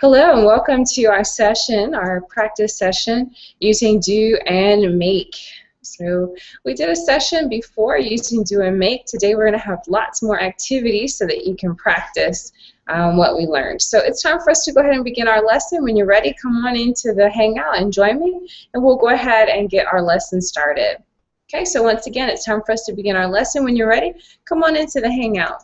Hello and welcome to our session, our practice session using do and make. So we did a session before using do and make. Today we're going to have lots more activities so that you can practice what we learned. So it's time for us to go ahead and begin our lesson. When you're ready, come on into the Hangout and join me, and we'll go ahead and get our lesson started. Okay, so once again, it's time for us to begin our lesson. When you're ready, come on into the Hangout.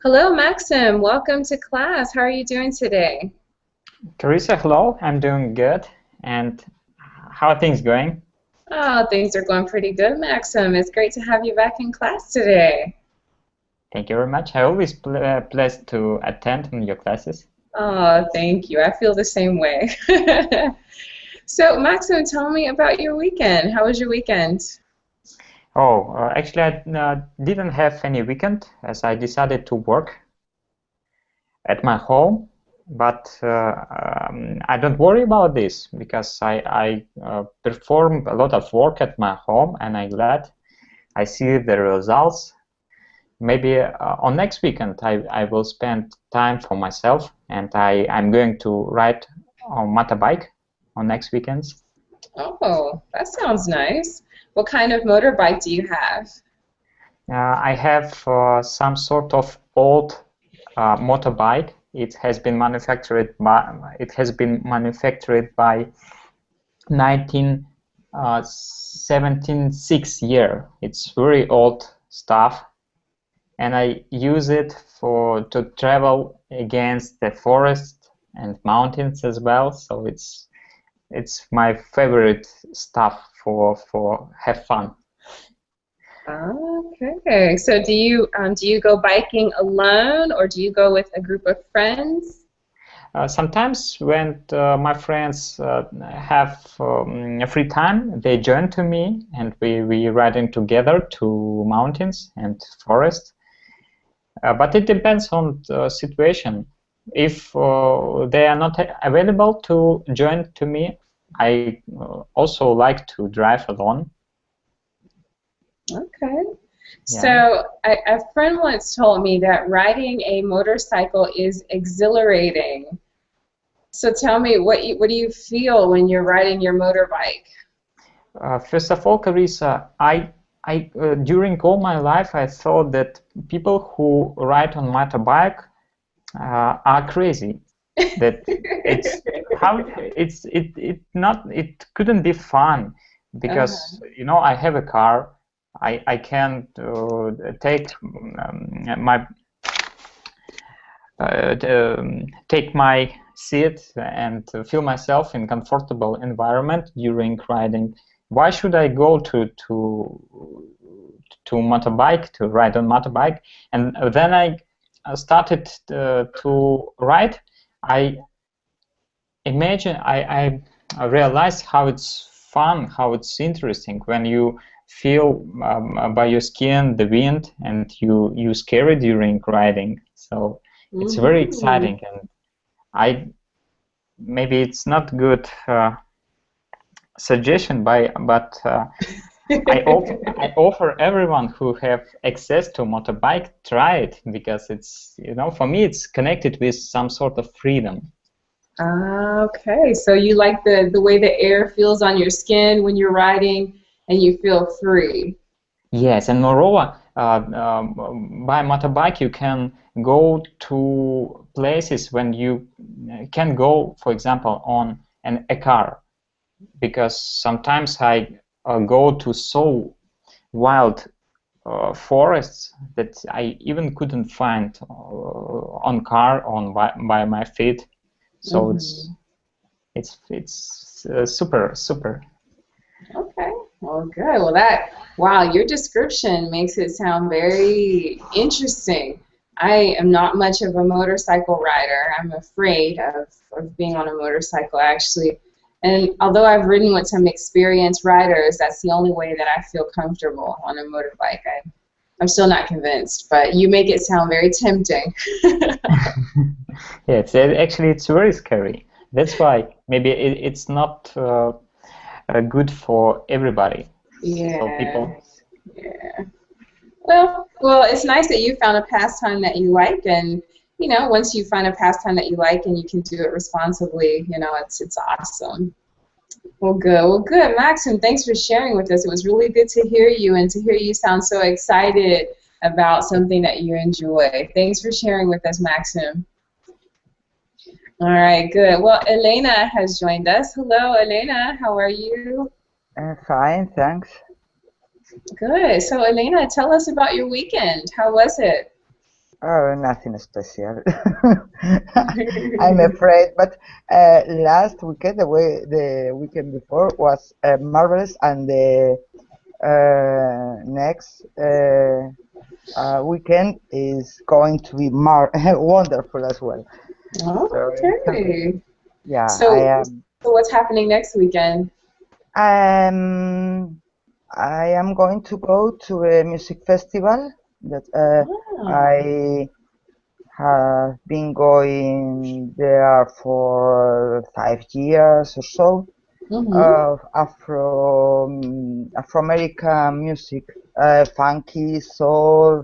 Hello, Maxim. Welcome to class. How are you doing today? Carissa, hello. I'm doing good. And how are things going? Oh, things are going pretty good, Maxim. It's great to have you back in class today. Thank you very much. I always pleased to attend your classes. Oh, thank you. I feel the same way. So, Maxim, tell me about your weekend. How was your weekend? Oh, actually, I didn't have any weekend as I decided to work at my home. But I don't worry about this because I perform a lot of work at my home, and I'm glad I see the results. Maybe on next weekend I will spend time for myself, and I'm going to ride on motorbike on next weekends. Oh, that sounds nice. What kind of motorbike do you have? I have some sort of old motorbike. It has been manufactured by 1976 year. It's very old stuff, and I use it to travel against the forest and mountains as well. So it's my favorite stuff for have fun. Okay. So do you go biking alone, or do you go with a group of friends? Sometimes when my friends have free time, they join to me, and we riding together to mountains and forest. But it depends on the situation. If they are not available to join to me, I also like to drive alone. Okay. Yeah. So a friend once told me that riding a motorcycle is exhilarating. So tell me, what do you feel when you're riding your motorbike? First of all, Carissa, I during all my life I thought that people who ride on motorbike are crazy. That it couldn't be fun because you know I have a car. I can take my seat and feel myself in comfortable environment during riding. Why should I go to motorbike to ride on motorbike? And then I started to ride. I realized how it's fun, how it's interesting when you feel by your skin the wind, and you scare it during riding. So it's very exciting, and maybe it's not good suggestion, but I offer everyone who have access to motorbike, try it, because it's, you know, for me it's connected with some sort of freedom. Okay, so you like the way the air feels on your skin when you're riding, and you feel free. Yes, and moreover, by motorbike you can go to places when you can go, for example, on a car, because sometimes I go to so wild forests that I even couldn't find on car by my feet. So It's super. Okay. Well, good. Well, wow, your description makes it sound very interesting. I am not much of a motorcycle rider. I'm afraid of being on a motorcycle, actually. And although I've ridden with some experienced riders, that's the only way that I feel comfortable on a motorbike. I'm still not convinced, but you make it sound very tempting. Yeah, actually it's very scary. That's why maybe it's not good for everybody. Yeah. So people. Yeah. Well, it's nice that you found a pastime that you like, and once you find a pastime that you like and you can do it responsibly, it's awesome. Well, good. Well, good, Maxim. Thanks for sharing with us. It was really good to hear you and to hear you sound so excited about something that you enjoy. Thanks for sharing with us, Maxim. All right, good. Well, Elena has joined us. Hello, Elena. How are you? Fine, thanks. Good. So, Elena, tell us about your weekend. How was it? Oh, nothing special. I'm afraid, but last weekend, the weekend before was marvelous, and the next weekend is going to be wonderful as well. Okay. Yeah, so what's happening next weekend? I am going to go to a music festival that I have been going there for 5 years or so. Of Afro-American music, funky, soul,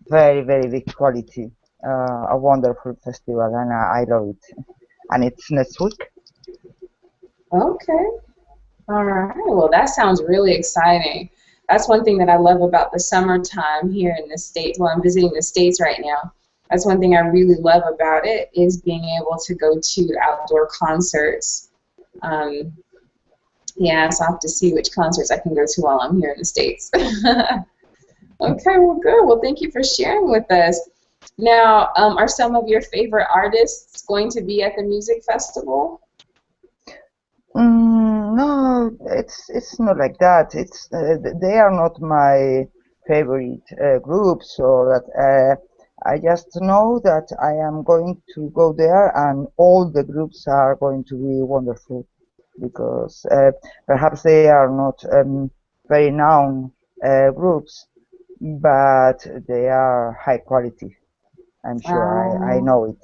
very, very big quality. A wonderful festival, and I love it. And it's next week. Okay. All right. Well, that sounds really exciting. That's one thing that I love about the summertime here in the States. Well, I'm visiting the States right now. That's one thing I really love about it is being able to go to outdoor concerts. Yeah, so I'll have to see which concerts I can go to while I'm here in the States. Okay, well, good. Well, thank you for sharing with us. Now, are some of your favorite artists going to be at the music festival? No, it's not like that. It's they are not my favorite groups, or that I just know that I am going to go there, and all the groups are going to be wonderful, because perhaps they are not very known groups, but they are high quality. I'm sure I know it.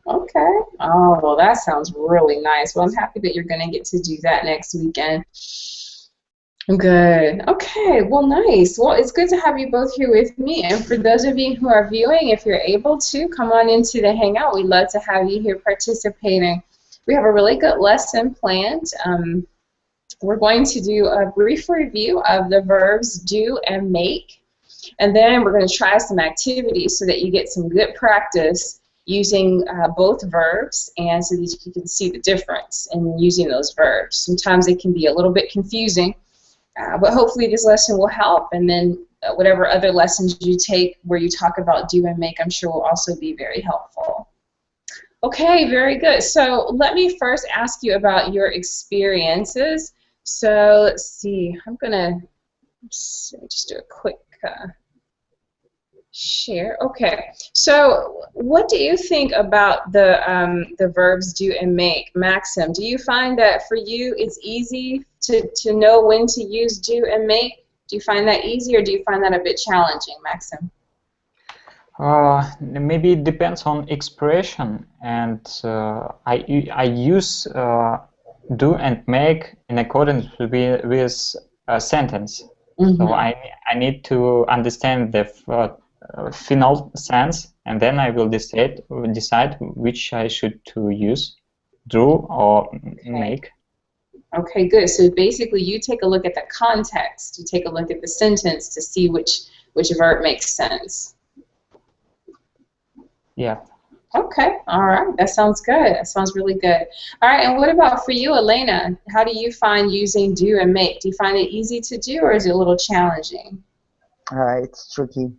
Okay. Oh, well, that sounds really nice. Well, I'm happy that you're going to get to do that next weekend. Good. Okay. Well, nice. Well, it's good to have you both here with me. And for those of you who are viewing, if you're able to, come on into the Hangout. We'd love to have you here participating. We have a really good lesson planned. We're going to do a brief review of the verbs do and make. And then we're going to try some activities so that you get some good practice using both verbs, and so that you can see the difference in using those verbs. Sometimes it can be a little bit confusing, but hopefully this lesson will help, and then whatever other lessons you take where you talk about do and make, I'm sure will also be very helpful. Okay, very good. So let me first ask you about your experiences. So let's see, I'm going to just do a quick share. Okay. So what do you think about the verbs do and make? Maxim, do you find that for you it's easy to know when to use do and make? Do you find that easy, or do you find that a bit challenging, Maxim? Maybe it depends on expression, and I use do and make in accordance with a sentence. Mm-hmm. So I need to understand the final sense, and then I will decide which I should to use, do or make. Okay, good. So basically you take a look at the context, you take a look at the sentence to see which verb makes sense. Yeah. Okay, all right. That sounds good. That sounds really good. All right, and what about for you, Elena? How do you find using do and make? Do you find it easy to do, or is it a little challenging? It's tricky.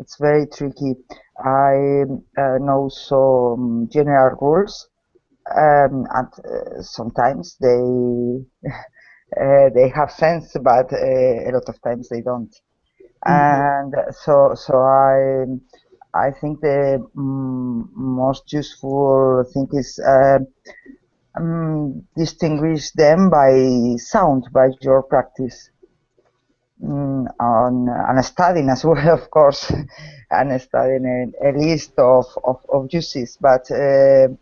It's very tricky. I know some general rules, and sometimes they have sense, but a lot of times they don't. And so I think the most useful thing is distinguish them by sound, by your practice. On and studying as well, of course, and studying a list of uses. But I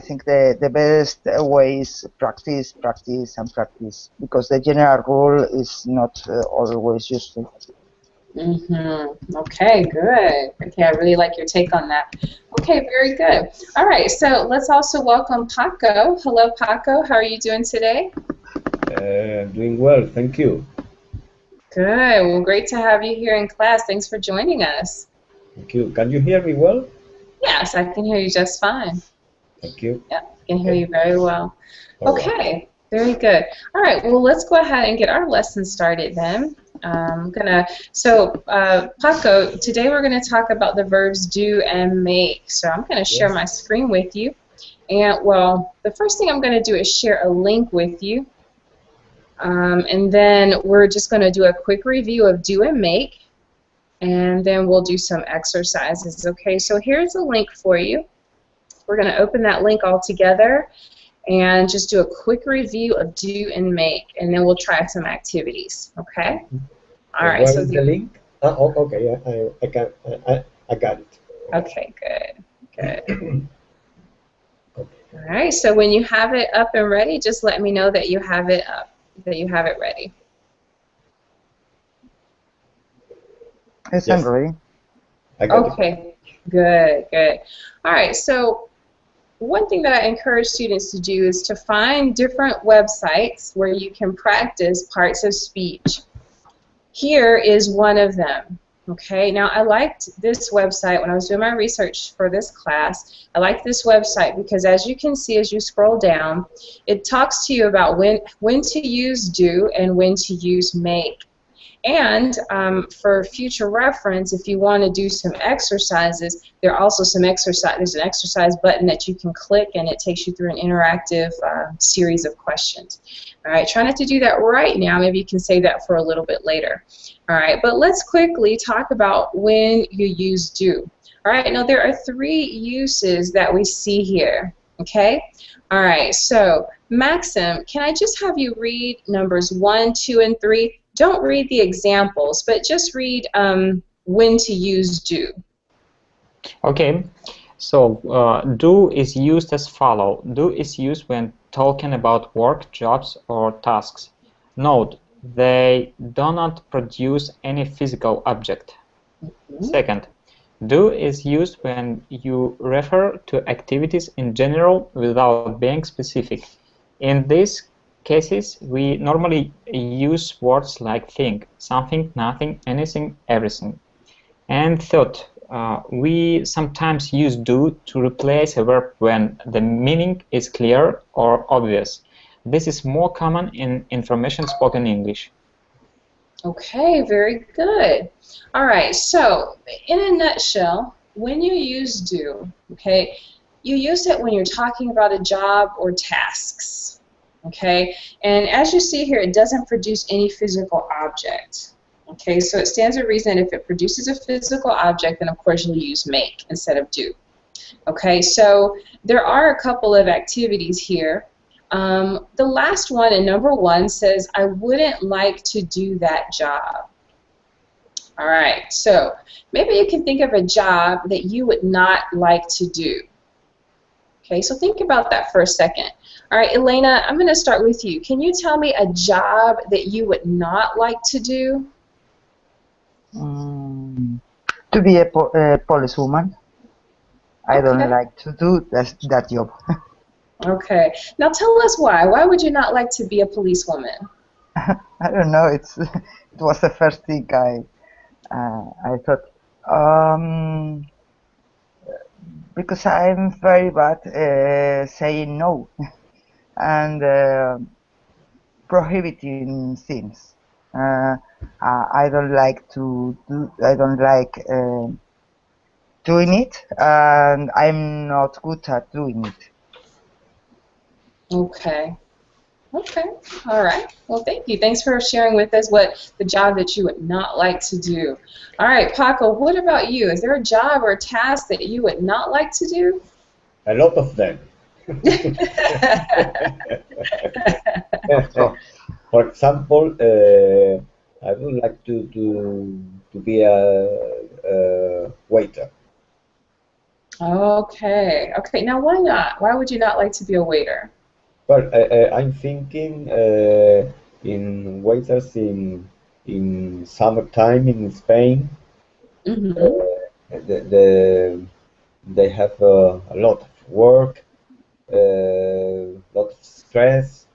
think the best way is practice, practice, and practice, because the general rule is not always useful. Okay, good. Okay, I really like your take on that. Okay, very good. All right, so let's also welcome Paco. Hello, Paco. How are you doing today? Doing well, thank you. Good. Well, great to have you here in class. Thanks for joining us. Thank you. Can you hear me well? Yes, I can hear you just fine. Thank you. Yeah, I can hear you very well. All Okay, right. very good. All right, well, let's go ahead and get our lesson started then. Paco, today we're going to talk about the verbs do and make. So I'm going to share my screen with you. And, well, the first thing I'm going to do is share a link with you. And then we're just going to do a quick review of do and make. And then we'll do some exercises, okay? So here's a link for you. We're going to open that link all together and just do a quick review of do and make, and then we'll try some activities, okay? All right. Where So is the link? Oh, okay, I got it. Okay, good, good. All right, so when you have it up and ready, just let me know that you have it up, that you have it ready. Yes, I'm ready. I got it. Okay, good, good. All right, so one thing that I encourage students to do is to find different websites where you can practice parts of speech. Here is one of them. Okay, now I liked this website when I was doing my research for this class. I liked this website because, as you can see as you scroll down, it talks to you about when to use do and when to use make. And for future reference, if you want to do some exercises, there are also some there's an exercise button that you can click, and it takes you through an interactive series of questions. All right, try not to do that right now. Maybe you can save that for a little bit later. All right, but let's quickly talk about when you use do. All right, now there are 3 uses that we see here. Okay. All right, so Maxim, can I just have you read numbers 1, 2, and 3? Don't read the examples, but just read when to use do. Okay, so do is used as follow. Do is used when talking about work, jobs, or tasks. Note, they do not produce any physical object. Second, do is used when you refer to activities in general without being specific. In these cases, we normally use words like thing, something, nothing, anything, everything. And third, we sometimes use do to replace a verb when the meaning is clear or obvious. This is more common in information spoken English. Okay, very good. All right, so in a nutshell, when you use do, okay, you use it when you're talking about a job or tasks, okay? And as you see here, it doesn't produce any physical object, okay? So it stands to reason if it produces a physical object, then of course you'll use make instead of do. Okay, so there are a couple of activities here. The last one in number 1 says, I wouldn't like to do that job. All right, so maybe you can think of a job that you would not like to do. Okay, so think about that for a second. All right, Elena, I'm going to start with you. Can you tell me a job that you would not like to do? To be a policewoman. I don't like to do that job. Okay. Now tell us why. Why would you not like to be a policewoman? I don't know. It was the first thing I thought. Because I'm very bad saying no and prohibiting things. I don't like to do. I don't like doing it, and I'm not good at doing it. Okay. Okay. All right. Well, thank you. Thanks for sharing with us what the job that you would not like to do. All right, Paco, what about you? Is there a job or a task that you would not like to do? A lot of them. Oh, For example, I would like to be a waiter. Okay. Okay. Now, why not? Why would you not like to be a waiter? Well, I'm thinking in waiters in summertime in Spain. Mm-hmm. They have a lot of work, a lot of stress,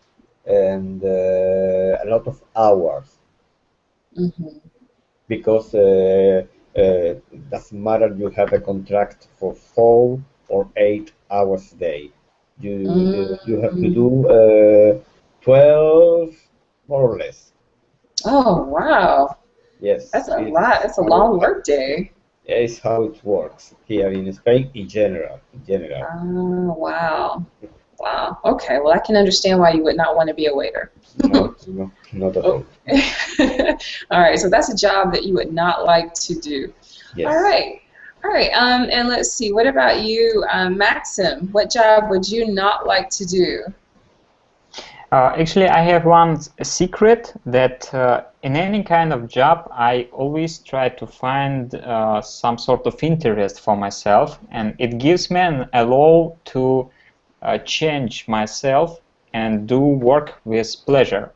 and a lot of hours Mm-hmm. because doesn't matter you have a contract for 4 or 8 hours a day. You have to Mm. do 12 more or less. Oh, wow. That's Yes, a lot. That's a long work day. it's how it works here in Spain in general. In general, Oh, wow. Wow. Okay. Well, I can understand why you would not want to be a waiter. no, no, not at Oh. all. All right. So that's a job that you would not like to do. All Yes. right. All right. And let's see. What about you, Maxim? What job would you not like to do? actually, I have one secret that in any kind of job, I always try to find some sort of interest for myself, and it gives me an allow to change myself and do work with pleasure.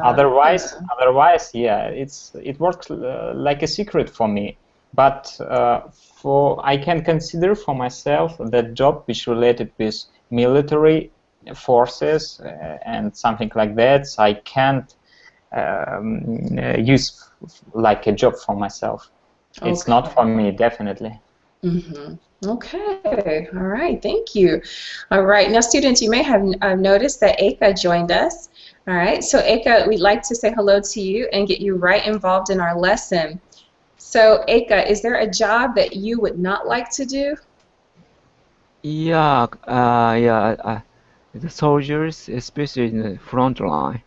Otherwise, Ah. yeah, it works like a secret for me. But for I can consider for myself that job which related with military forces and something like that, so I can't use like a job for myself. It's not Okay. for me, definitely. Mm-hmm. Okay. All right. Thank you. All right. Now, students, you may have noticed that Eka joined us. All right. So, Eka, we'd like to say hello to you and get you right involved in our lesson. So, Eka, is there a job that you would not like to do? The soldiers, especially in the front line,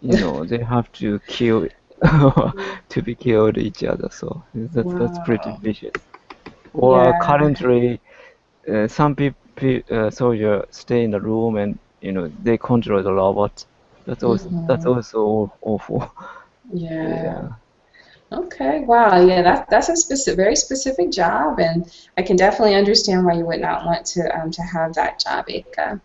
they have to kill to be killed each other. So that's pretty Wow. vicious. Or Yeah. currently, some people soldier stay in the room and they control the robot. That's Mm-hmm. also awful. Yeah. Yeah. Okay. Wow. Yeah. That's a very specific job, and I can definitely understand why you would not want to have that job, Eka.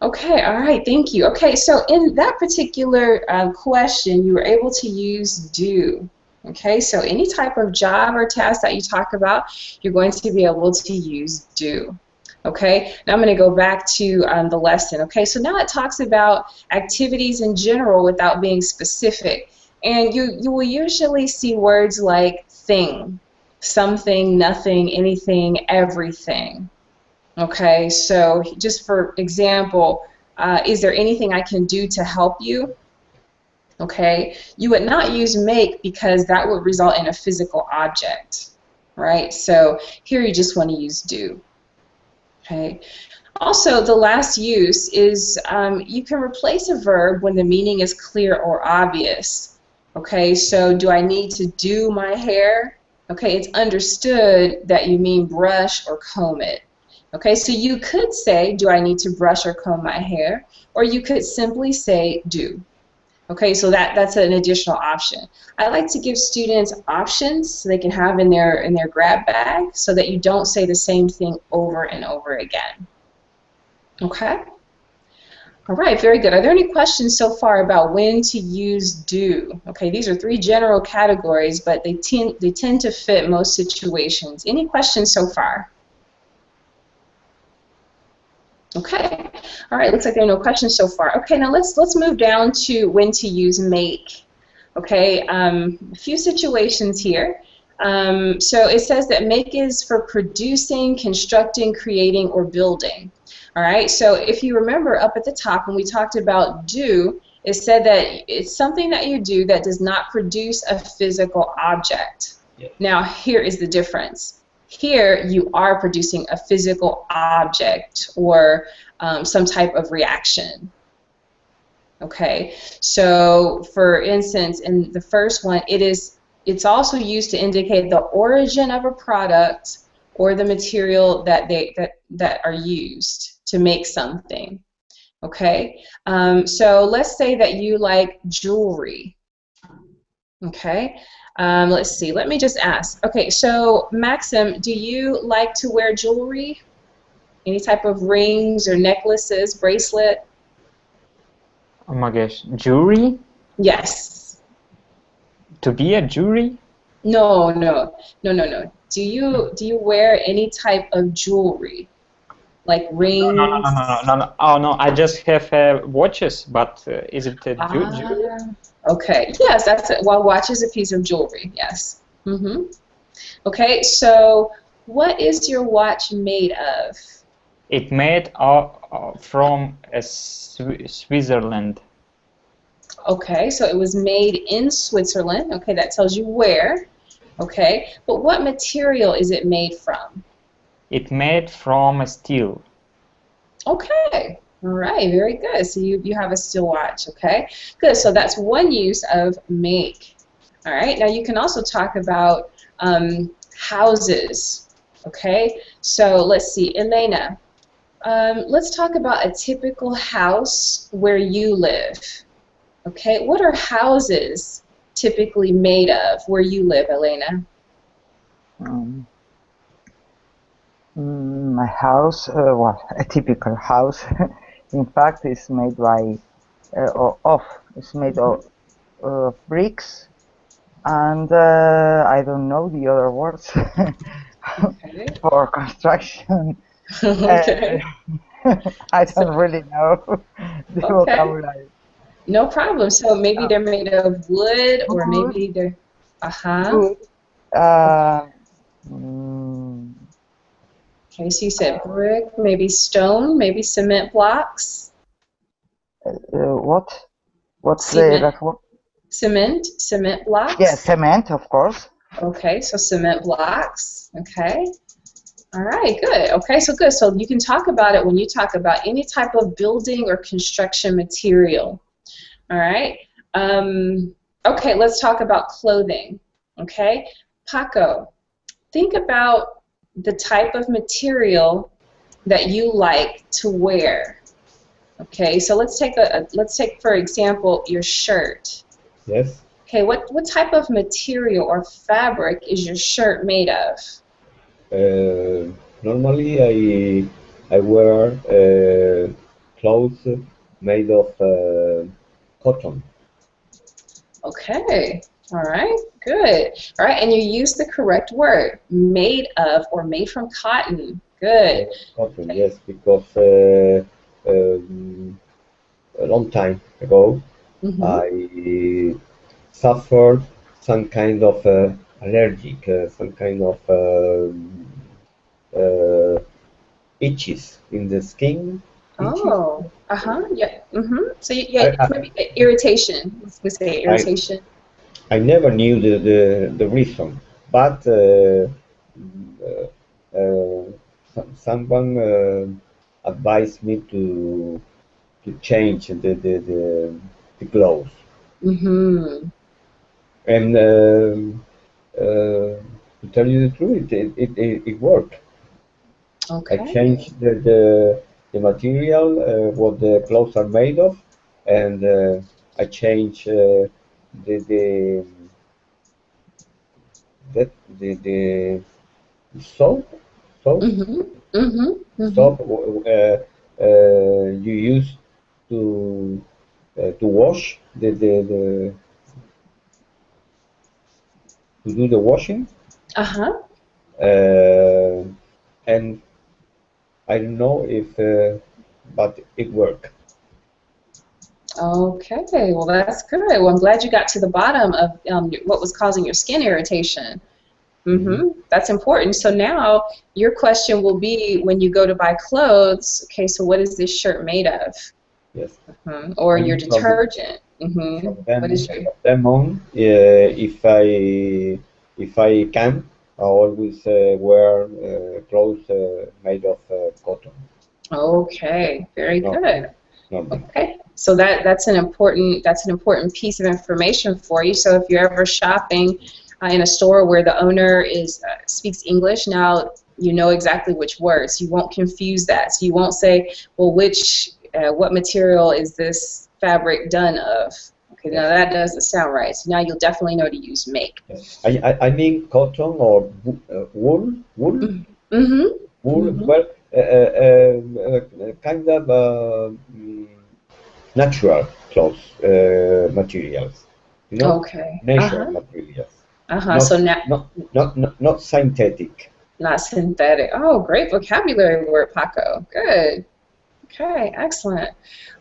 Okay, all right, thank you. Okay, so in that particular question, you were able to use do. Okay, so any type of job or task that you talk about, you're going to be able to use do. Okay, now I'm going to go back to the lesson. Okay, so now it talks about activities in general without being specific. And you will usually see words like thing, something, nothing, anything, everything. Okay, so just for example, is there anything I can do to help you? Okay, you would not use make because that would result in a physical object, right? So here you just want to use do. Okay. Also, the last use is you can replace a verb when the meaning is clear or obvious. Okay, so do I need to do my hair? Okay, it's understood that you mean brush or comb it. Okay, so you could say, do I need to brush or comb my hair? Or you could simply say, do. Okay, so that's an additional option. I like to give students options so they can have in their grab bag so that you don't say the same thing over and over again. Okay? All right, very good. Are there any questions so far about when to use do? Okay, these are three general categories, but they tend to fit most situations. Any questions so far? Okay. All right. Looks like there are no questions so far. Okay. Now let's move down to when to use make. Okay. A few situations here. So it says that make is for producing, constructing, creating, or building. All right. So if you remember up at the top when we talked about do, it said that it's something that you do that does not produce a physical object. Yes. Now here is the difference. Here, you are producing a physical object or some type of reaction. Okay, so for instance, in the first one, it's also used to indicate the origin of a product or the material that are used to make something. Okay, so let's say that you like jewelry. Okay, let's see. Let me just ask. Okay, so Maxim, do you like to wear jewelry? Any type of rings or necklaces, bracelet? Oh my gosh, jury? Yes. To be a jury? No. Do you wear any type of jewelry, like rings? No. Oh no, I just have watches, but is it a jewelry? Okay. Yes, that's it. Well, watch is a piece of jewelry. Yes. Okay. So, what is your watch made of? It made from Switzerland. Okay, so it was made in Switzerland. Okay, that tells you where. Okay, but what material is it made from? It made from steel. Okay, all right, very good. So you have a steel watch, okay? Good, so that's one use of make. All right, now you can also talk about houses, okay? So let's see, Elena, let's talk about a typical house where you live. Okay, what are houses typically made of where you live, Elena? My house, well, a typical house, in fact, is made by it's made of bricks, and I don't know the other words Okay. for construction. Okay. I don't really know the vocabulary. No problem. So maybe they're made of wood, or maybe they're, Wood. Okay, so you said brick, maybe stone, maybe cement blocks. What? What's Cement. the last one? Cement blocks. Yeah, cement, of course. Okay, so cement blocks. Okay. All right, good. Okay, so good. So you can talk about it when you talk about any type of building or construction material. All right. Okay, let's talk about clothing. Okay, Paco, think about the type of material that you like to wear. Okay, so let's take for example your shirt. Yes. Okay, what type of material or fabric is your shirt made of? Normally I wear clothes made of cotton. Okay, all right, good. All right, and you use the correct word, made of or made from cotton. Good. Cotton, yes, because a long time ago I suffered some kind of allergic, some kind of itches in the skin. Oh, yeah, So maybe irritation. We say irritation. I never knew the reason, but someone advised me to change the clothes. And to tell you the truth, it worked. Okay. I changed the material, what the clothes are made of, and I changed the soap. Soap you use to wash to do the washing. And I don't know if, but it worked. Okay, well that's good. Well, I'm glad you got to the bottom of what was causing your skin irritation. That's important. So now your question will be when you go to buy clothes, okay, so what is this shirt made of? Yes. Or your detergent. What is your... if I can, I always wear clothes made of cotton. Okay, very No, good. no milk. Okay, so that's an important piece of information for you. So if you're ever shopping in a store where the owner speaks English, now you know exactly which words. You won't confuse that. So you won't say, well, what material is this fabric done of? Okay, now that doesn't sound right. So now you'll definitely know to use make. Yes. I mean cotton or wool. Mm-hmm. Wool. Mm-hmm. Well, kind of natural clothes materials. You know, Okay. natural materials. So now, Not synthetic. not synthetic. Oh, great vocabulary word, Paco. Good. Okay, excellent.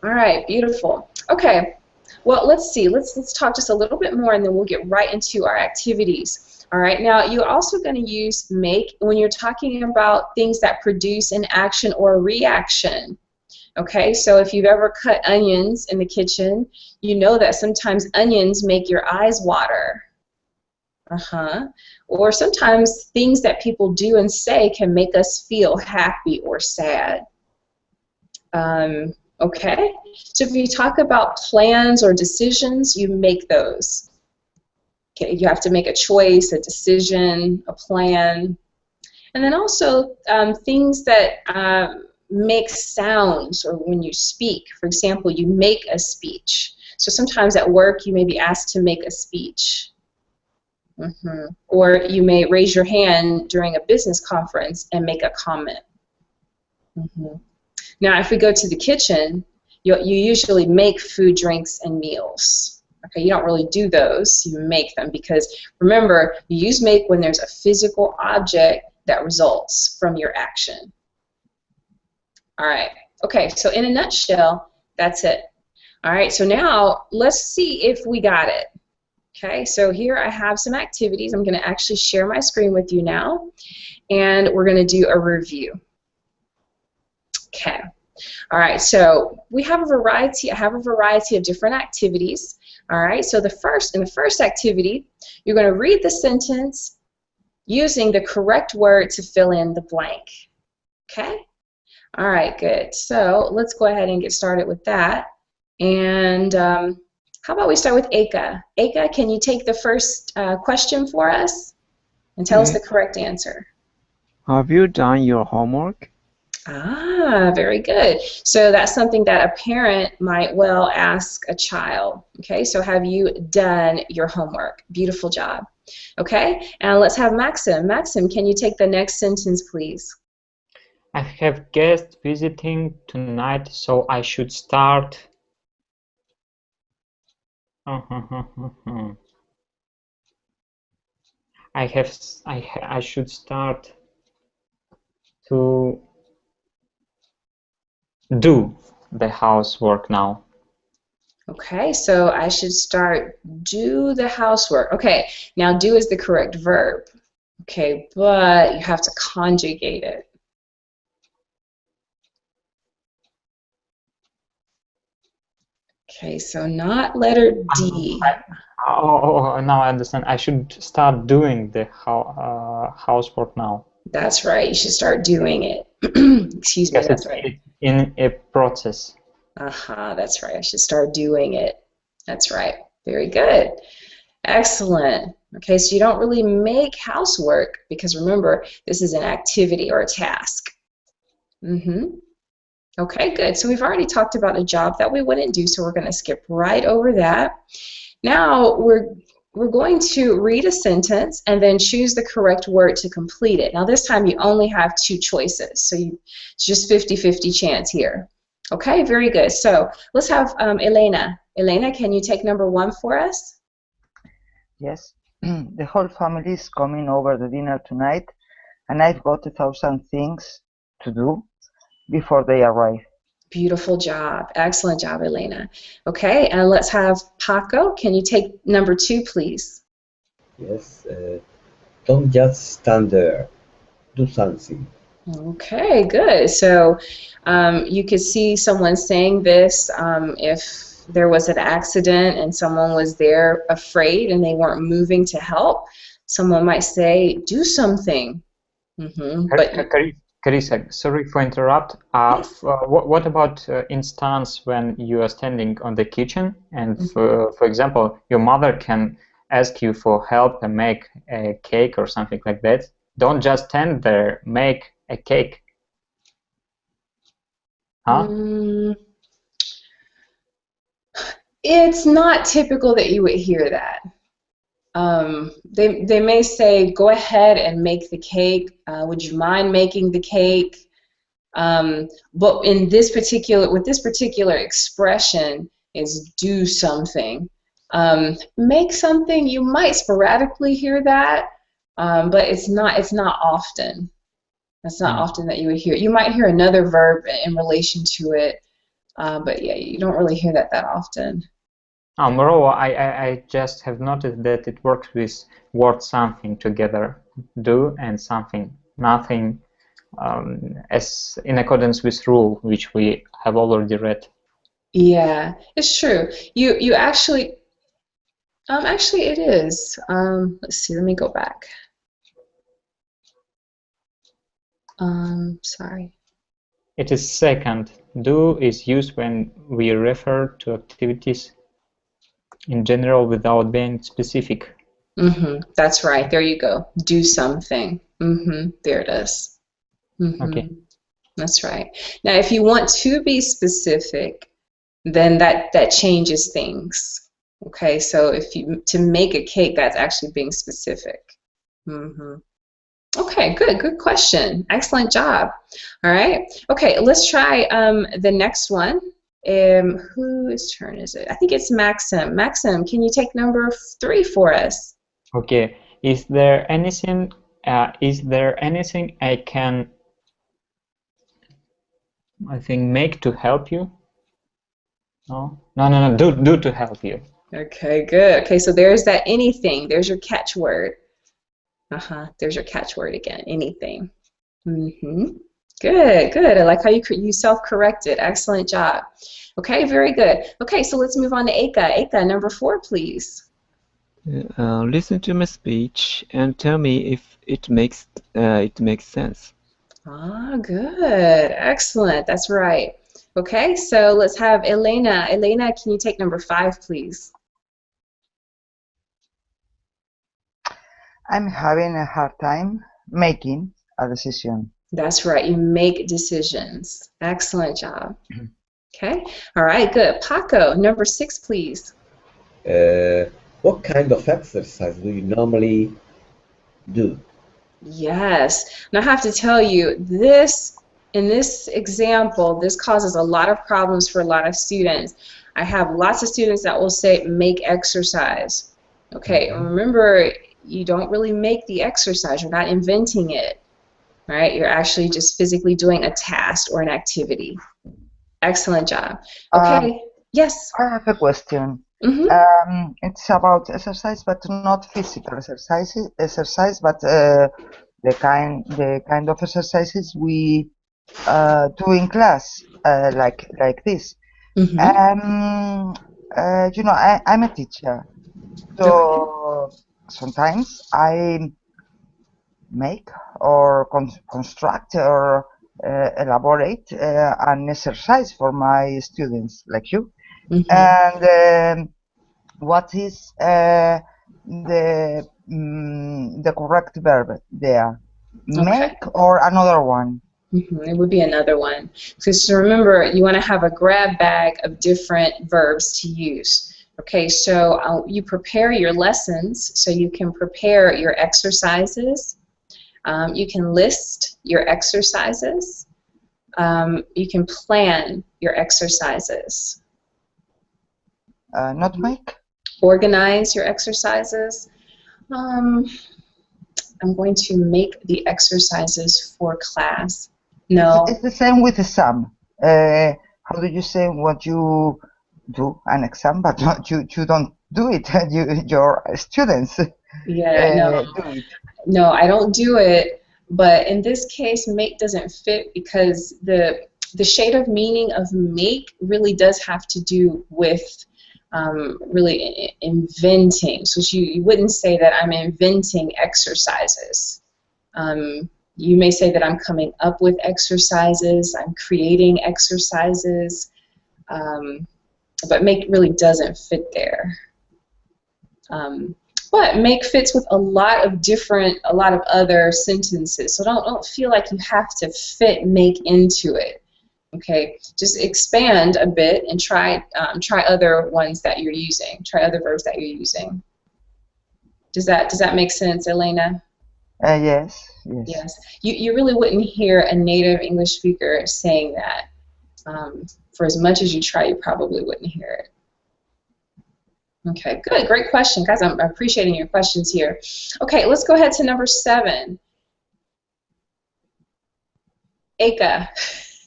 All right, beautiful. Okay, well, let's see. Let's talk just a little bit more, and then we'll get right into our activities. All right, now you're also going to use make when you're talking about things that produce an action or a reaction. Okay, so if you've ever cut onions in the kitchen, you know that sometimes onions make your eyes water. Or sometimes things that people do and say can make us feel happy or sad. Okay, so if you talk about plans or decisions, you make those. Okay, you have to make a choice, a decision, a plan. And then also things that make sounds or when you speak. For example, you make a speech. So sometimes at work you may be asked to make a speech. Or you may raise your hand during a business conference and make a comment. Now, if we go to the kitchen, you usually make food, drinks, and meals. Okay, you don't really do those. You make them because, remember, you use make when there's a physical object that results from your action. All right. Okay, so in a nutshell, that's it. All right, so now let's see if we got it. Okay, so here I have some activities. I'm going to actually share my screen with you now, and we're going to do a review. Okay. All right, so we have a variety. I have a variety of different activities. All right, so in the first activity, you're going to read the sentence using the correct word to fill in the blank. Okay? All right, good. So let's go ahead and get started with that. And how about we start with Eka? Eka, can you take the first question for us and tell us the correct answer? Have you done your homework? Ah, very good. So that's something that a parent might well ask a child. Okay, so have you done your homework? Beautiful job. Okay, and let's have Maxim. Maxim, can you take the next sentence, please? I have guests visiting tonight, so I should start. I should start to do the housework now. Okay, so I should start do the housework. Okay, now do is the correct verb. Okay, but you have to conjugate it. Okay, so not letter D. Oh, now I understand. I should start doing the housework now. That's right. You should start doing it. Excuse me. That's right. It's in a process. That's right. I should start doing it. That's right. Very good. Excellent. Okay, so you don't really make housework because remember, this is an activity or a task. Okay, good. So we've already talked about a job that we wouldn't do, so we're going to skip right over that. Now we're going to read a sentence and then choose the correct word to complete it. Now this time you only have two choices, so it's just 50-50 chance here. Okay, very good. So let's have Elena. Elena, can you take number 1 for us? Yes. The whole family is coming over the dinner tonight, and I've got 1,000 things to do before they arrive. Beautiful job. Excellent job, Elena. Okay, and let's have Paco. Can you take number 2, please? Yes. Don't just stand there. Do something. Okay, good. So you could see someone saying this if there was an accident and someone was there afraid and they weren't moving to help. Someone might say, do something. But Carissa, sorry for interrupt. What about instance when you are standing on the kitchen and, for example, your mother can ask you for help and make a cake or something like that? Don't just stand there, make a cake. Huh? It's not typical that you would hear that. They may say, go ahead and make the cake. Would you mind making the cake? But with this particular expression is do something. Make something, you might sporadically hear that, but it's not often. It's not often that you would hear. You might hear another verb in relation to it, but yeah, you don't really hear that often. Moreover, I just have noticed that it works with word something together, do and something, nothing, as in accordance with rule, which we have already read. Yeah, it's true. You actually, it is. Let's see. Let me go back. Sorry. It is second. Do is used when we refer to activities in general without being specific. That's right. There you go. Do something. There it is. Okay. That's right. Now, if you want to be specific, then that changes things. Okay. So to make a cake, that's actually being specific. Okay. Good question. Excellent job. All right. Okay. Let's try the next one. Whose turn is it? I think it's Maxim. Maxim, can you take number 3 for us? Okay. Is there anything I can, I think, make to help you? No, do to help you. Okay, good. Okay, so there's that anything. There's your catchword. There's your catchword again. Anything. Good. I like how you self-corrected. Excellent job. Okay, very good. Okay, so let's move on to Eka. Eka, number 4, please. Listen to my speech and tell me if it makes sense. Good. Excellent. That's right. Okay, so let's have Elena. Elena, can you take number 5, please? I'm having a hard time making a decision. That's right. You make decisions. Excellent job. Okay. All right. Good. Paco, number 6, please. What kind of exercise do you normally do? Yes. And I have to tell you, in this example, this causes a lot of problems for a lot of students. I have lots of students that will say, make exercise. Okay. And remember, you don't really make the exercise. You're not inventing it. Right? You're actually just physically doing a task or an activity. Excellent job. Okay. Yes. I have a question. It's about exercise, but not physical exercise, but the kind of exercises we do in class, like this. You know, I'm a teacher, so sometimes I make or construct or elaborate an exercise for my students, like you. And what is the correct verb there? Make or another one? It would be another one. Because remember, you want to have a grab bag of different verbs to use. Okay, so you prepare your lessons so you can prepare your exercises. You can list your exercises. You can plan your exercises. Not make? Organize your exercises. I'm going to make the exercises for class. No. It's the same with the exam. How do you say what you do an exam, but not, you don't do it? Your students do it. No, I don't do it. But in this case, make doesn't fit because the shade of meaning of make really does have to do with really inventing. So you wouldn't say that I'm inventing exercises. You may say that I'm coming up with exercises, I'm creating exercises, but make really doesn't fit there. But make fits with a lot of other sentences. So don't feel like you have to fit make into it. Okay, just expand a bit and try other ones that you're using. Try other verbs that you're using. Does that make sense, Elena? Yes. Yes. You really wouldn't hear a native English speaker saying that. For as much as you try, you probably wouldn't hear it. Okay, good. Great question. Guys, I'm appreciating your questions here. Okay, let's go ahead to number 7. Eka.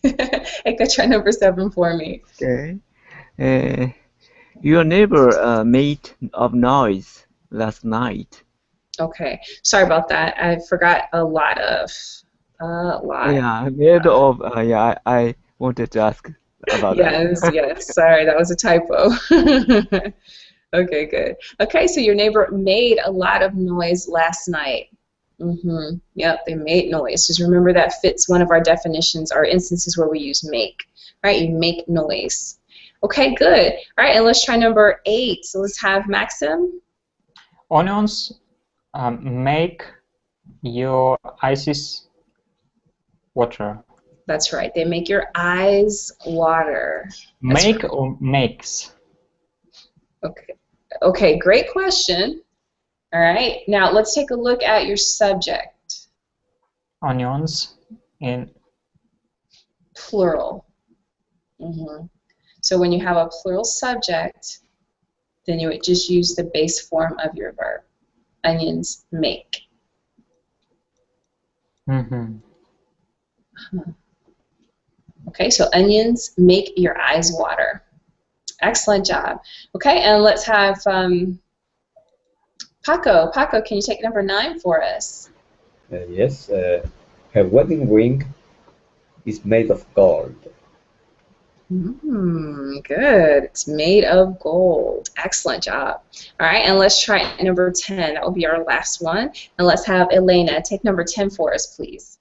Eka, try number 7 for me. Okay. Your neighbor made of noise last night. Okay, sorry about that. I forgot a lot. Yeah, made of. Yeah, I wanted to ask about that. Yes. Sorry, that was a typo. Okay, good. Okay, so your neighbor made a lot of noise last night. Yep, they made noise. Just remember that fits one of our definitions, our instances where we use make. Right, you make noise. Okay, good. All right, and let's try number 8. So let's have Maxim. Onions make your eyes water. That's right. They make your eyes water. Make or makes? Okay, great question. All right, now let's take a look at your subject. Onions in plural. So when you have a plural subject, then you would just use the base form of your verb. Onions make. Okay, so onions make your eyes water. Excellent job. Okay, and let's have Paco. Paco, can you take number 9 for us? Yes. Her wedding ring is made of gold. Good. It's made of gold. Excellent job. All right, and let's try number 10. That will be our last one. And let's have Elena take number 10 for us, please.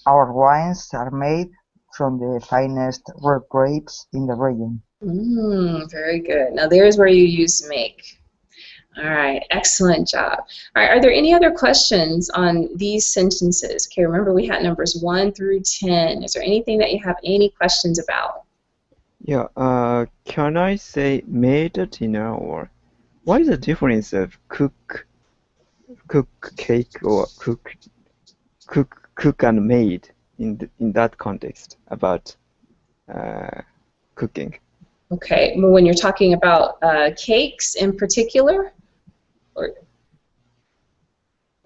Our wines are made from the finest red grapes in the region. Very good. Now there's where you use make. All right, excellent job. All right, are there any other questions on these sentences? Okay, remember we had numbers 1 through 10. Is there anything that you have any questions about? Yeah, can I say made dinner, or what is the difference of cook cake or cook and made in that context about cooking? Okay, well, when you're talking about cakes in particular?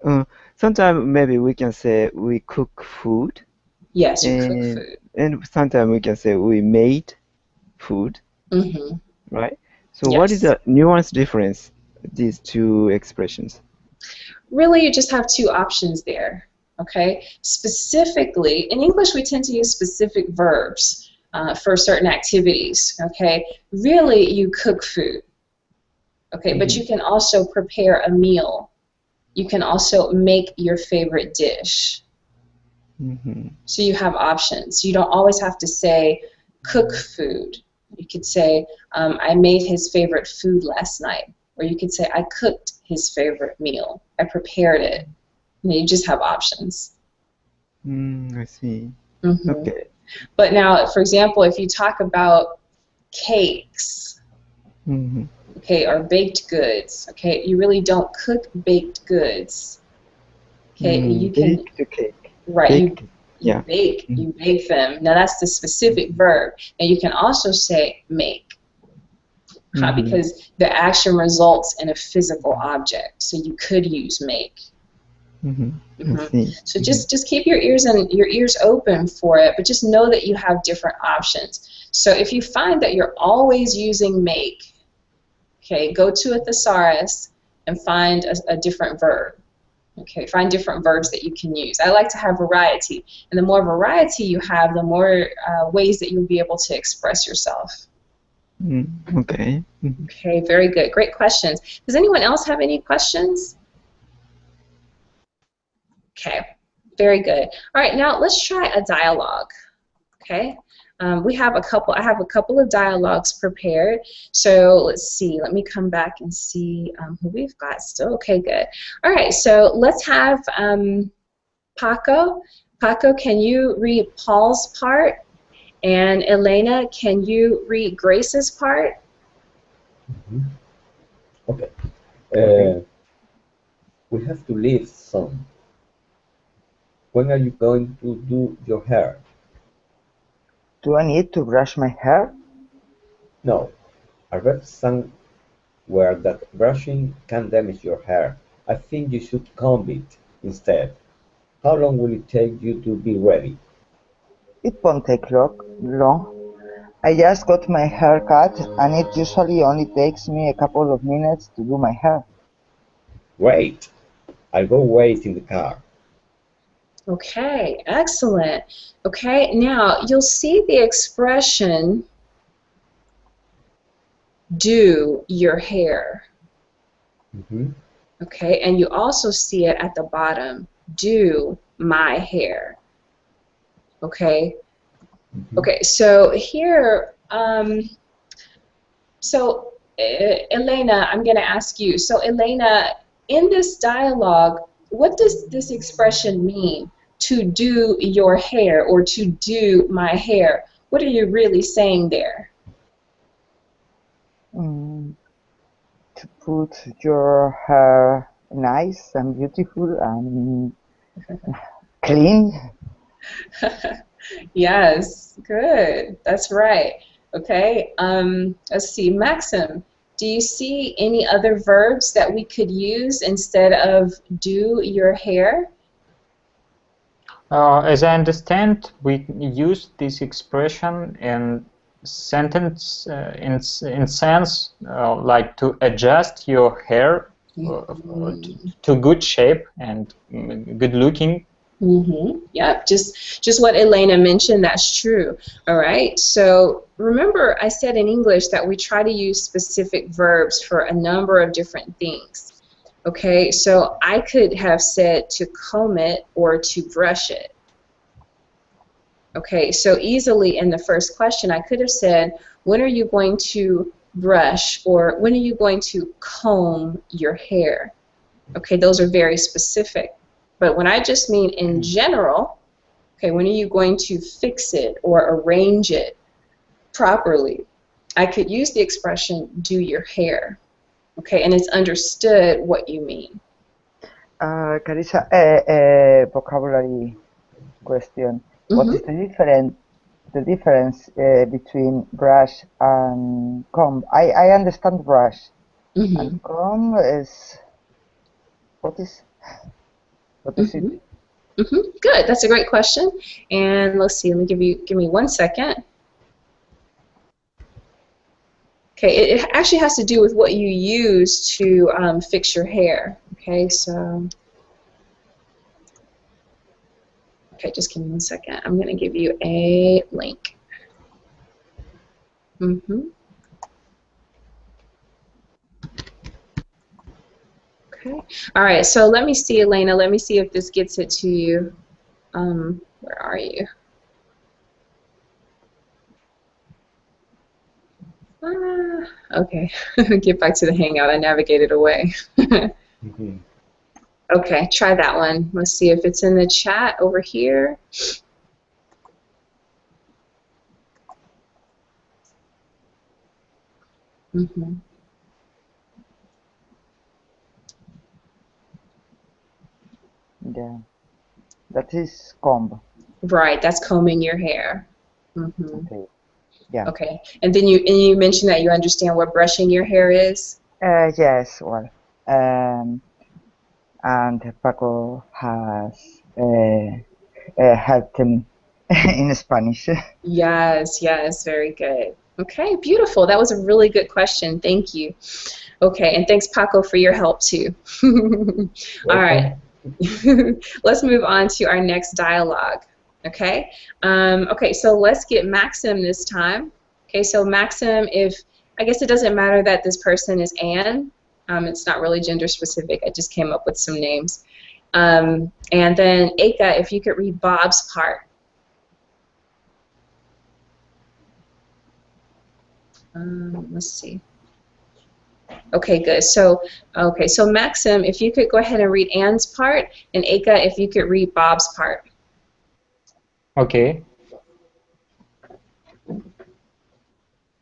Or sometimes maybe we can say we cook food. Yes, you cook food. And sometimes we can say we made food. Right? So yes. What is the nuance difference, these two expressions? Really, you just have 2 options there. Okay? Specifically, in English we tend to use specific verbs for certain activities. Okay? Really, you cook food. Okay, but you can also prepare a meal. You can also make your favorite dish. So you have options. You don't always have to say cook food. You could say I made his favorite food last night, or you could say I cooked his favorite meal. I prepared it. You just have options. I see. Okay. But now, for example, if you talk about cakes, okay, or baked goods, okay, you really don't cook baked goods. Okay, you can bake cake. Right. Bake. You bake them. Now that's the specific verb, and you can also say make, because the action results in a physical object. So you could use make. So just keep your ears open for it, but just know that you have different options. So if you find that you're always using make, okay, go to a thesaurus and find a different verb. Okay, find different verbs that you can use. I like to have variety, and the more variety you have, the more ways that you'll be able to express yourself. Okay. Okay, very good. Great questions. Does anyone else have any questions? Okay, very good. All right, now let's try a dialogue. Okay, I have a couple of dialogues prepared. So let's see. Let me come back and see who we've got still. Okay, good. All right, so let's have Paco. Paco, can you read Paul's part? And Elena, can you read Grace's part? Okay. We have to leave soon. When are you going to do your hair? Do I need to brush my hair? No. I read somewhere that brushing can damage your hair. I think you should comb it instead. How long will it take you to be ready? It won't take long. I just got my hair cut, and it usually only takes me a couple of minutes to do my hair. Great. I'll go wait in the car. Okay, excellent. Okay, now you'll see the expression do your hair. Okay, and you also see it at the bottom, do my hair. Okay. Okay, so here, Elena, I'm going to ask you. So Elena, in this dialogue, what does this expression mean? To do your hair or to do my hair? What are you really saying there? To put your hair nice and beautiful and clean. Yes, good. That's right. Okay. Let's see, Maxim. Do you see any other verbs that we could use instead of do your hair? As I understand, we use this expression in sentence in sense like to adjust your hair to good shape and good looking. Yep, just what Elena mentioned, that's true. All right, so remember I said in English that we try to use specific verbs for a number of different things. Okay, so I could have said to comb it or to brush it. Okay, so easily in the first question I could have said, when are you going to brush, or when are you going to comb your hair? Okay, those are very specific. But when I just mean in general, okay, when are you going to fix it or arrange it properly? I could use the expression do your hair. Okay, and it's understood what you mean. Carissa, vocabulary question. What is the difference between brush and comb? I understand brush, and comb is what is it? Good. That's a great question. And let's see. Let me give me 1 second. Okay, it actually has to do with what you use to fix your hair. Okay, so. Okay, just give me 1 second. I'm going to give you a link. Okay. All right, so let me see, Elena. Let me see if this gets it to you. Where are you? Okay. Get back to the Hangout. I navigated away. Okay, try that one. Let's see if it's in the chat over here. Yeah, that is comb. Right, that's combing your hair. Okay. Yeah. Okay, and then you mentioned that you understand what brushing your hair is. Yes. Well, and Paco has helped me in Spanish. Yes, yes, very good. Okay, beautiful. That was a really good question. Thank you. Okay, and thanks, Paco, for your help too. All right. Let's move on to our next dialogue. Okay. Okay. So let's get Maxim this time. Okay. So Maxim, if I guess it doesn't matter that this person is Anne. It's not really gender specific. I just came up with some names. And then Eka, if you could read Bob's part. Let's see. Okay, good. So, okay, so Maxim, if you could go ahead and read Anne's part, and Eka, if you could read Bob's part. Okay.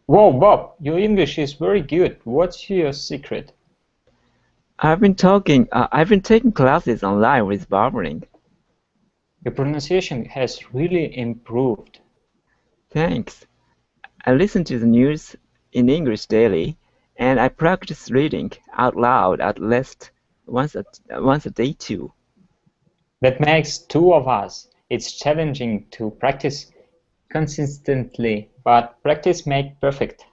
Whoa, Bob, your English is very good. What's your secret? I've been taking classes online with Barbering. Your pronunciation has really improved. Thanks. I listen to the news in English daily, and I practice reading out loud at least once a day too. That makes two of us. It's challenging to practice consistently, but practice makes perfect.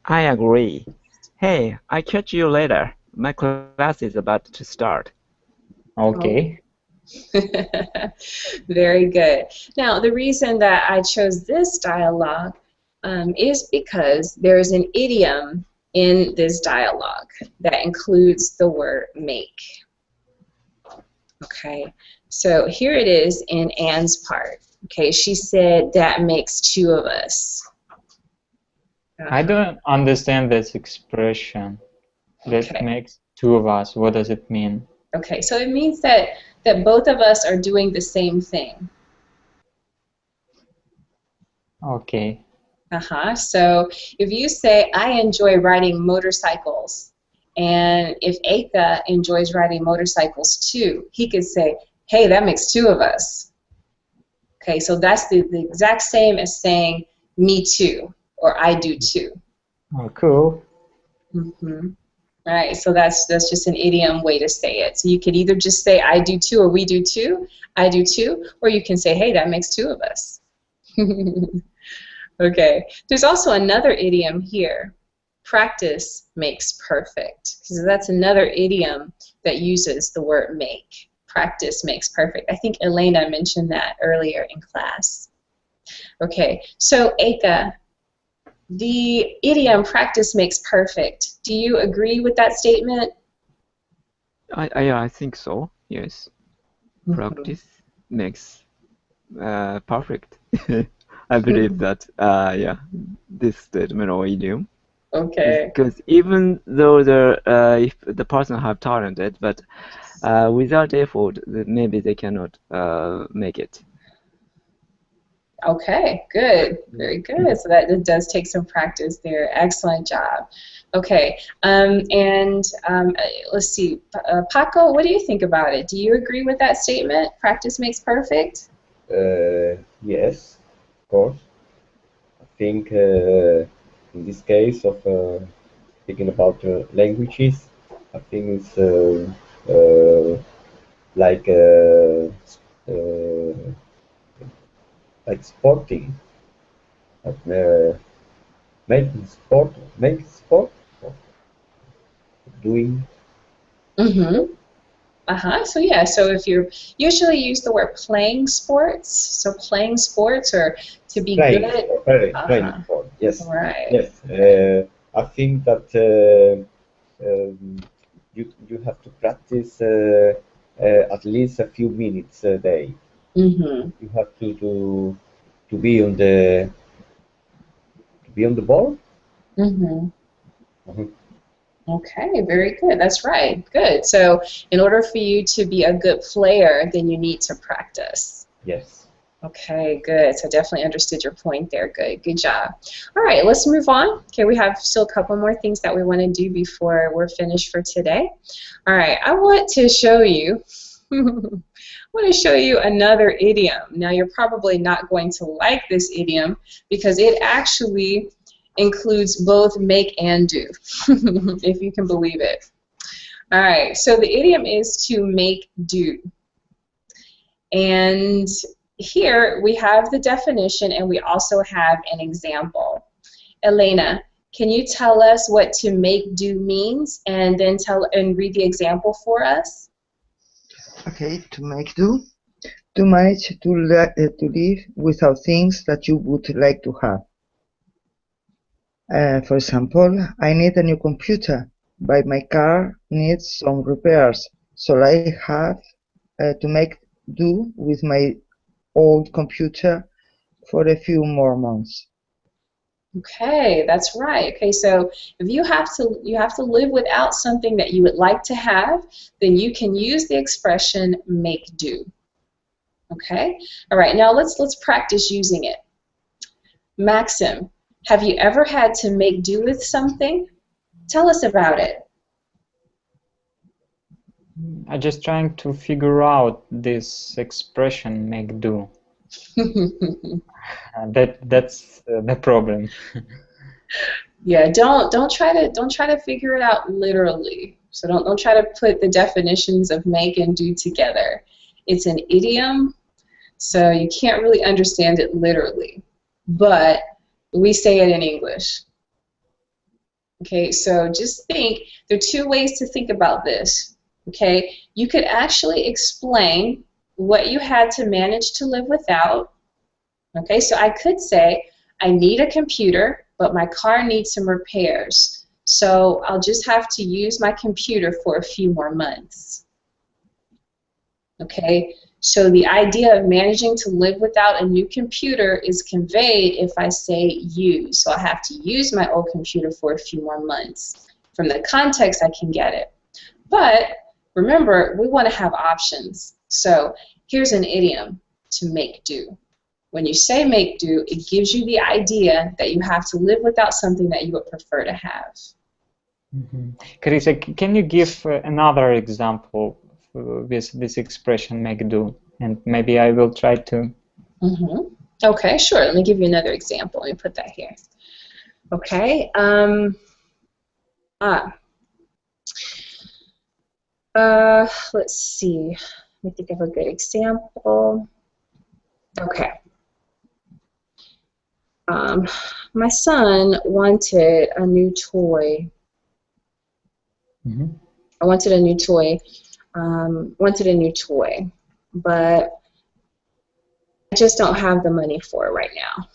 I agree. Hey, I'll catch you later. My class is about to start. Okay. Very good. Now, the reason that I chose this dialogue is because there's an idiom in this dialogue that includes the word make. Okay, so here it is in Anne's part. Okay, she said that makes two of us. I don't understand this expression. That makes two of us. What does it mean? Okay, so it means that both of us are doing the same thing. Okay. So if you say, I enjoy riding motorcycles, and if Eka enjoys riding motorcycles too, he could say, hey, that makes two of us. Okay, so that's the exact same as saying me too, or I do too. Oh, cool. Right, so that's just an idiom way to say it. So you could either just say I do too, or we do too, I do too, or you can say, hey, that makes two of us. Okay, there's also another idiom here. Practice makes perfect. So that's another idiom that uses the word make. Practice makes perfect. I think Elena mentioned that earlier in class. Okay, so Eka, the idiom practice makes perfect. Do you agree with that statement? I think so, yes. Practice makes perfect. I believe that, yeah, this statement or idiom. Okay. Because even though if the person have talented, but without effort, maybe they cannot make it. Okay, good, very good. So that it does take some practice there. Excellent job. Okay, let's see, Paco, what do you think about it? Do you agree with that statement? Practice makes perfect? Yes, of course. I think in this case of speaking about languages, I think it's like like sporting, like, making sport, doing. So yeah, so if you usually use the word playing sports, so playing sports or to be Playing good. sport, playing sport. Yes. Right. Yes. I think that you have to practice at least a few minutes a day. You have to be on the ball. Okay, very good. That's right. Good. So in order for you to be a good player, then you need to practice. Yes. Okay, good. So definitely understood your point there. Good. Good job. All right, let's move on. Okay, we have still a couple more things that we want to do before we're finished for today. All right, I want to show you another idiom. Now, you're probably not going to like this idiom because it actually includes both make and do, if you can believe it. All right, so the idiom is to make do. And here we have the definition and we also have an example. Elena, can you tell us what to make do means and then read the example for us? Okay, to make do. To manage to live without things that you would like to have. For example, I need a new computer, but my car needs some repairs, so I have to make do with my old computer for a few more months. Okay, that's right. Okay, so if you have to live without something that you would like to have, then you can use the expression make do. Okay? All right, now let's practice using it. Maxim, have you ever had to make do with something? Tell us about it. I'm just trying to figure out this expression make do. That's the problem. Yeah, don't try to figure it out literally. So don't try to put the definitions of make and do together. It's an idiom, so you can't really understand it literally. But we say it in English. Okay, so just think, there are two ways to think about this. Okay, you could actually explain what you had to manage to live without. Okay, so I could say, I need a computer, but my car needs some repairs. So I'll just have to use my computer for a few more months. Okay, so the idea of managing to live without a new computer is conveyed if I say use. So I have to use my old computer for a few more months. From the context, I can get it. But remember, we want to have options. So here's an idiom, to make do. When you say make do, it gives you the idea that you have to live without something that you would prefer to have. Carissa, can you give another example with this expression make do? And maybe I will try to. Okay, sure. Let me give you another example. Let me put that here. Okay. Let's see. Let me think of a good example. Okay. My son wanted a new toy. I wanted a new toy. But I just don't have the money for it right now.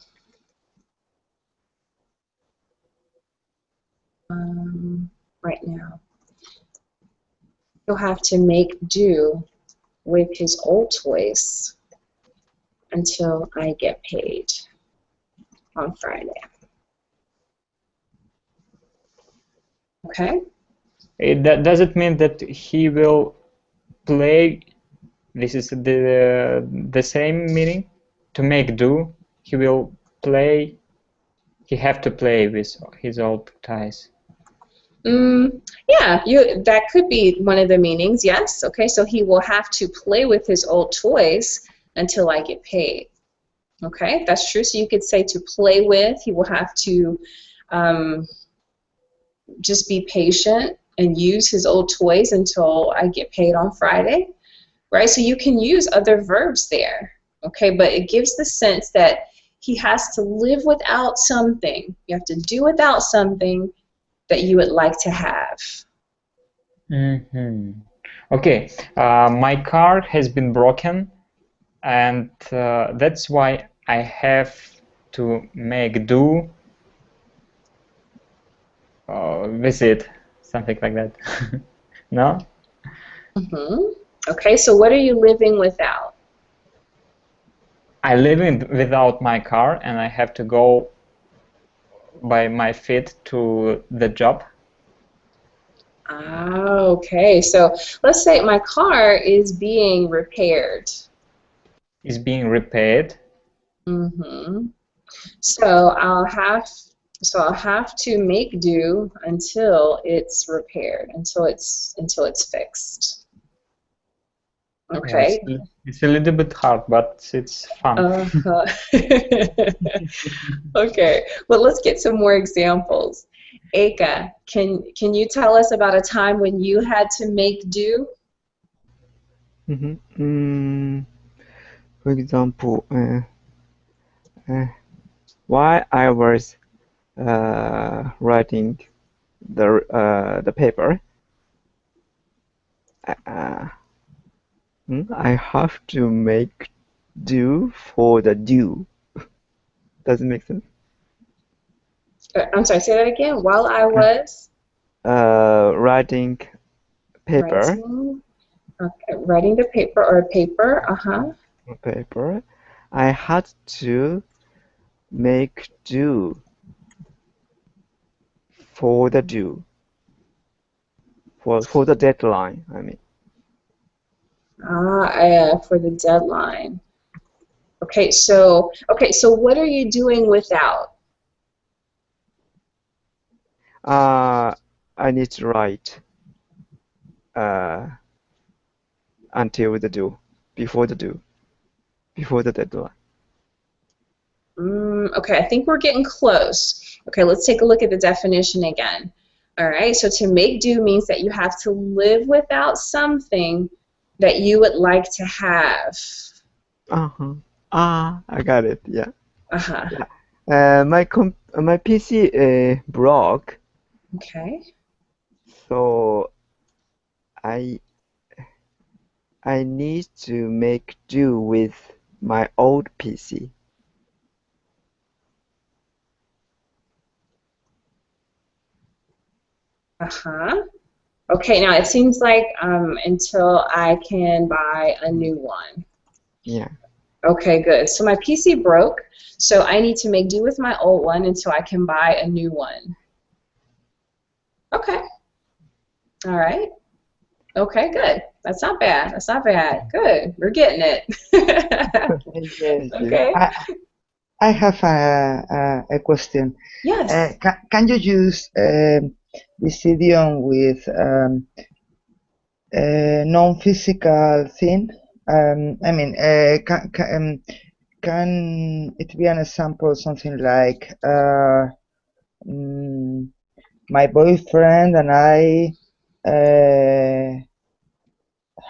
He'll have to make do with his old toys until I get paid on Friday. Okay? Does it mean that he will play? This is the same meaning? To make do, he will play. He have to play with his old toys. Yeah, that could be one of the meanings, yes. Okay, so he will have to play with his old toys until I get paid. Okay, that's true. So you could say to play with, he will have to just be patient and use his old toys until I get paid on Friday, right? So you can use other verbs there, okay? But it gives the sense that he has to live without something. You have to do without something that you would like to have. Okay, my car has been broken, and that's why I have to make do with it, something like that. No? Okay, so what are you living without? I live without my car, and I have to go by my feet to the job. Okay, so let's say my car is being repaired. Is being repaired. So I'll have to make do until it's repaired, until it's fixed. Okay. Yeah, it's a little bit hard, but it's fun. Okay. Well, let's get some more examples. Eka, can you tell us about a time when you had to make do? For example, while I was writing the paper, I have to make do for the due. Does it make sense? I'm sorry, say that again. While I was writing paper, writing the paper or paper, I had to make do for the for the deadline. I mean, for the deadline. Okay, so what are you doing without? I need to write until the due, before the deadline. Okay, I think we're getting close. Okay, let's take a look at the definition again. All right, so to make do means that you have to live without something that you would like to have. I got it. Yeah. My PC broke. Okay. So I need to make do with my old PC. Okay, now it seems like until I can buy a new one. Yeah. Okay, good. So my PC broke, so I need to make do with my old one until I can buy a new one. Okay. All right. Okay, good. That's not bad. That's not bad. Good. We're getting it. Yes. Okay. I have a question. Yes. Can you use this idiom with non-physical thing? I mean, can it be an example, something like my boyfriend and I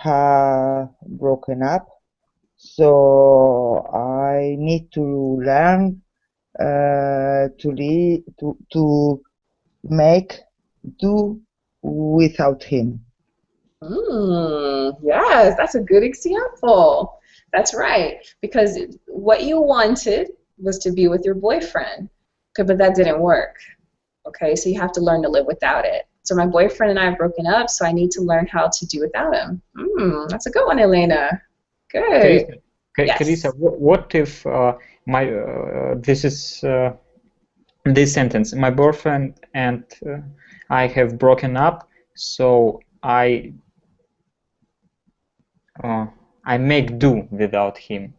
have broken up, so I need to learn to make do without him. Yes, that's a good example. That's right. Because what you wanted was to be with your boyfriend, okay, but that didn't work. Okay, so you have to learn to live without it. So my boyfriend and I have broken up, so I need to learn how to do without him. That's a good one, Elena. Good. Carissa, what if this is this sentence? My boyfriend and I have broken up, so I make do without him.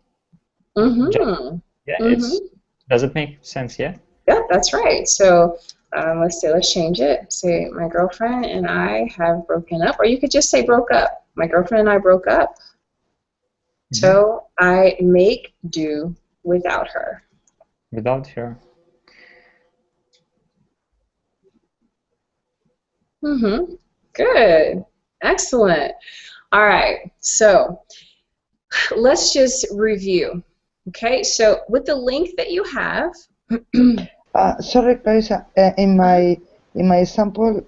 Does it make sense? Yeah. Yeah, that's right. So let's change it. Say my girlfriend and I have broken up, or you could just say broke up. My girlfriend and I broke up, so I make do without her. Without her. Good. Excellent. All right. So let's just review. Okay. So with the link that you have. Sorry, Clarissa. In my example,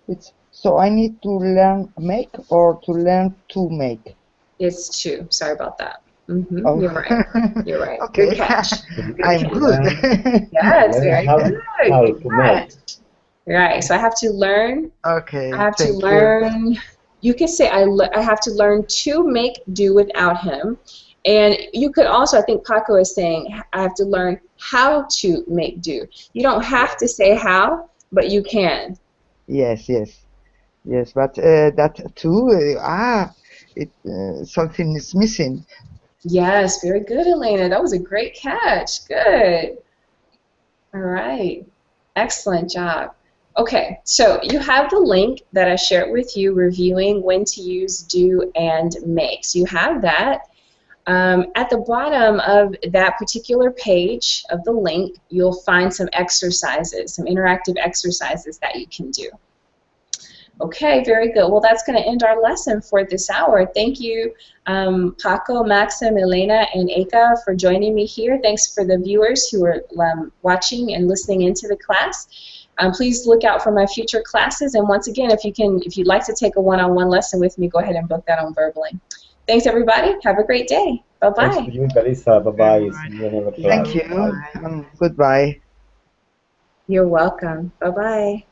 it's so I need to learn make or to learn to make. It's to. Sorry about that. You're right. You're right. Okay. Good catch. I'm good. Yes, very good. How to make. Right. So I have to learn. Okay. I have to learn. You can say I have to learn to make do without him. And you could also, I think Paco is saying, I have to learn how to make do. You don't have to say how, but you can. Yes. But that too, something is missing. Yes, very good, Elena. That was a great catch. Good. All right. Excellent job. Okay, so you have the link that I shared with you reviewing when to use do and make. So you have that. At the bottom of that particular page of the link, you'll find some exercises, some interactive exercises that you can do. Okay, very good. Well, that's going to end our lesson for this hour. Thank you, Paco, Maxim, Elena, and Eka for joining me here. Thanks for the viewers who are watching and listening into the class. Please look out for my future classes. And once again, if you'd like to take a one-on-one lesson with me, go ahead and book that on Verbally. Thanks, everybody. Have a great day. Bye-bye. Thanks to you, Carissa. Bye-bye. See you another class. Thank you. Goodbye. You're welcome. Bye-bye.